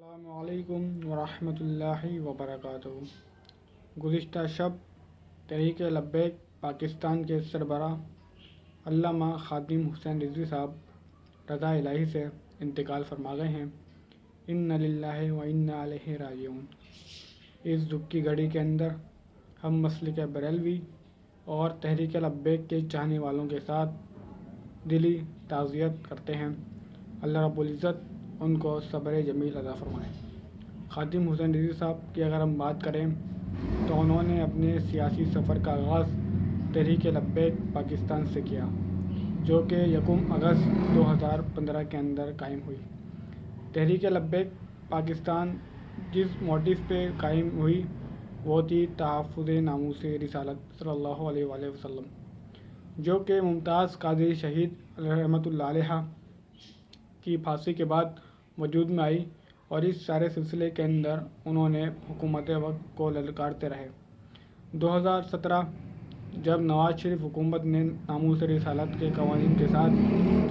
السلام علیکم ورحمۃ اللہ وبرکاتہ۔ گزشتہ شب تحریک لبیک پاکستان کے سربراہ علامہ خادم حسین رضوی صاحب رضا الہی سے انتقال فرما گئے ہیں۔ انا للہ و انا الیہ راجعون۔ اس دکھ کی گھڑی کے اندر ہم مسلک بریلوی اور تحریک لبیک کے چاہنے والوں کے ساتھ دلی تعزیت کرتے ہیں۔ اللہ رب العزت ان کو صبر جمیل عطا فرمائے۔ خادم حسین رضوی صاحب کی اگر ہم بات کریں تو انہوں نے اپنے سیاسی سفر کا آغاز تحریک لبیک پاکستان سے کیا، جو کہ 1 اگست 2015 کے اندر قائم ہوئی۔ تحریک لبیک پاکستان جس موٹیو پہ قائم ہوئی وہ تھی تحفظ ناموس رسالت صلی اللہ علیہ وآلہ وسلم، جو کہ ممتاز قادری شہید رحمۃ اللہ علیہ کی پھانسی کے بعد وجود میں آئی، اور اس سارے سلسلے کے اندر انہوں نے حکومت وقت کو للکارتے رہے۔ 2017 جب نواز شریف حکومت نے ناموس رسالت کے قوانین کے ساتھ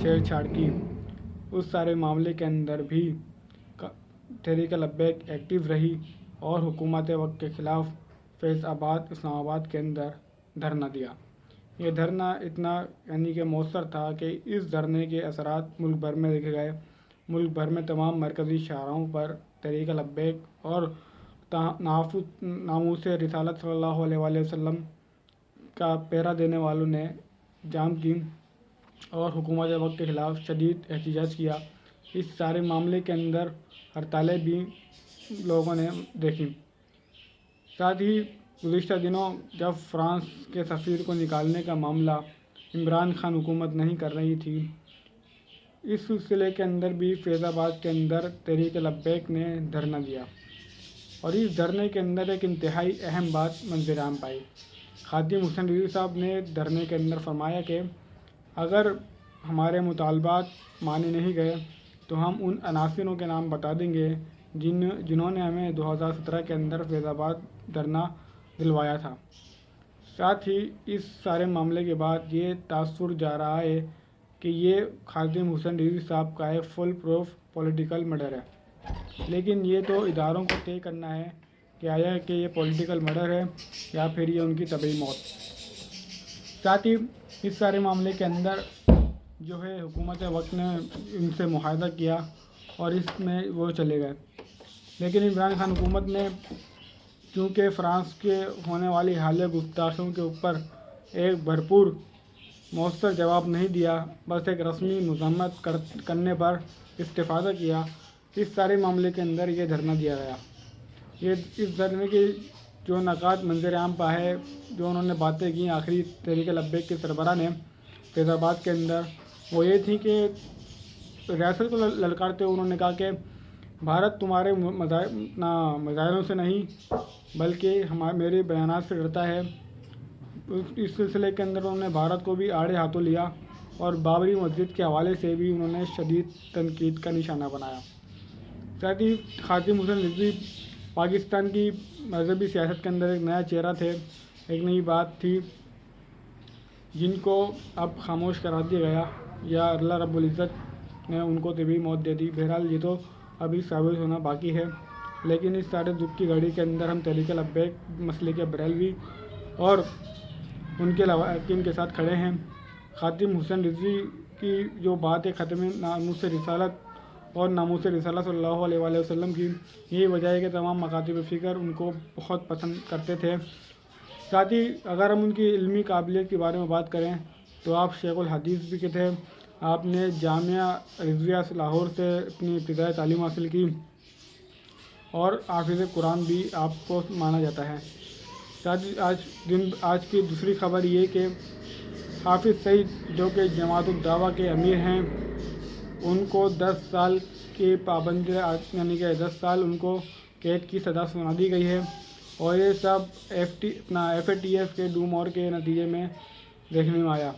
چھیڑ چھاڑ کی، اس سارے معاملے کے اندر بھی تحریک لبیک ایکٹیو رہی اور حکومت وقت کے خلاف فیض آباد اسلام آباد کے اندر دھرنا دیا۔ یہ دھرنا اتنا کہ مؤثر تھا کہ اس دھرنے کے اثرات ملک بھر میں دیکھے گئے۔ ملک بھر میں تمام مرکزی شاہراہوں پر تحریک لبیک اور ناموس رسالت صلی اللہ علیہ وآلہ وسلم کا پہرا دینے والوں نے جام کی اور حکومت وقت کے خلاف شدید احتجاج کیا۔ اس سارے معاملے کے اندر ہڑتالیں بھی لوگوں نے دیکھی۔ ساتھ ہی گزشتہ دنوں جب فرانس کے سفیر کو نکالنے کا معاملہ عمران خان حکومت نہیں کر رہی تھی، اس سلسلے کے اندر بھی فیض آباد کے اندر تحریک لبیک نے دھرنا دیا، اور اس دھرنے کے اندر ایک انتہائی اہم بات منظر عام پائی۔ خادم حسین رضوی صاحب نے دھرنے کے اندر فرمایا کہ اگر ہمارے مطالبات مانے نہیں گئے تو ہم ان عناصروں کے نام بتا دیں گے جنہوں نے ہمیں 2017 کے اندر فیض آباد دھرنا دلوایا تھا۔ ساتھ ہی اس سارے معاملے کے بعد یہ تاثر جا رہا ہے کہ یہ خادم حسین رضوی صاحب کا ایک فل پروف پولیٹیکل مرڈر ہے، لیکن یہ تو اداروں کو طے کرنا ہے کہ آیا کہ یہ پولیٹیکل مرڈر ہے یا پھر یہ ان کی طبعی موت۔ ساتھ ہی اس سارے معاملے کے اندر جو ہے حکومت وقت نے ان سے معاہدہ کیا اور اس میں وہ چلے گئے، لیکن عمران خان حکومت نے چونکہ فرانس کے ہونے والی حالیہ گستاخیوں کے اوپر ایک بھرپور مؤثر جواب نہیں دیا، بس ایک رسمی مذمت کرنے پر استفادہ کیا۔ اس سارے معاملے کے اندر یہ دھرنا دیا گیا۔ اس دھرنے کی جو نکات منظر عام پا ہے، جو انہوں نے باتیں کی آخری تحریک لبیک کے سربراہ نے فیض آباد کے اندر، وہ یہ تھی کہ ریاست کو للکارتے ہوئے انہوں نے کہا کہ بھارت تمہارے مظاہروں سے نہیں بلکہ میرے بیانات سے ڈرتا ہے۔ اس سلسلے کے اندر انہوں نے بھارت کو بھی آڑے ہاتھوں لیا اور بابری مسجد کے حوالے سے بھی انہوں نے شدید تنقید کا نشانہ بنایا۔ ساتھ ہی خادم حسین رضوی پاکستان کی مذہبی سیاست کے اندر ایک نیا چہرہ تھے، ایک نئی بات تھی جن کو اب خاموش کرا دیا گیا یا اللہ رب العزت نے ان کو طبی موت دے دی۔ بہرحال یہ تو ابھی ثابت ہونا باقی ہے، لیکن اس سارے دکھ کی گھڑی کے اندر ہم تحریک لبیک مسلک بریلوی اور ان کے لواحقین کے ساتھ کھڑے ہیں۔ خادم حسین رضوی کی جو بات ہے ختم ناموس رسالت اور ناموس رسالت صلی اللہ علیہ وآلہ وسلم کی، یہی وجہ ہے کہ تمام مکاتب فکر ان کو بہت پسند کرتے تھے۔ ساتھ ہی اگر ہم ان کی علمی قابلیت کے بارے میں بات کریں تو آپ شیخ الحدیث بھی تھے۔ آپ نے جامعہ رضویہ لاہور سے اپنی ابتدائی تعلیم حاصل کی اور حافظ قرآن بھی آپ کو مانا جاتا ہے۔ ساتھ ہی آج کی دوسری خبر یہ کہ حافظ سعید جو کہ جماعت الدعوہ کے امیر ہیں، ان کو 10 سال کی پابندی کہ 10 سال ان کو قید کی سزا سنا دی گئی ہے، اور یہ سب FATF کے ڈو مور کے نتیجے میں دیکھنے میں آیا۔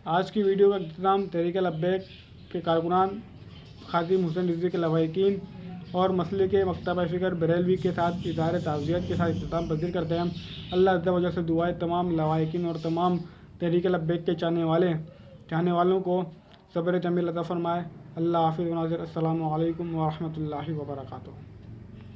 آج کی ویڈیو کا اختتام تحریک لبیک کے کارکنان، خادم حسین رضوی کے لواحقین اور مسلک مکتبہ فکر بریلوی کے ساتھ اظہار تعزیت کے ساتھ اختتام پذیر کرتے ہیں۔ اللہ عز و جل سے دعا ہے تمام لواحقین اور تمام تحریک لبیک کے چاہنے والوں کو صبر جمیل عطا فرمائے۔ اللہ حافظ ناظر، السلام علیکم ورحمۃ اللہ وبرکاتہ۔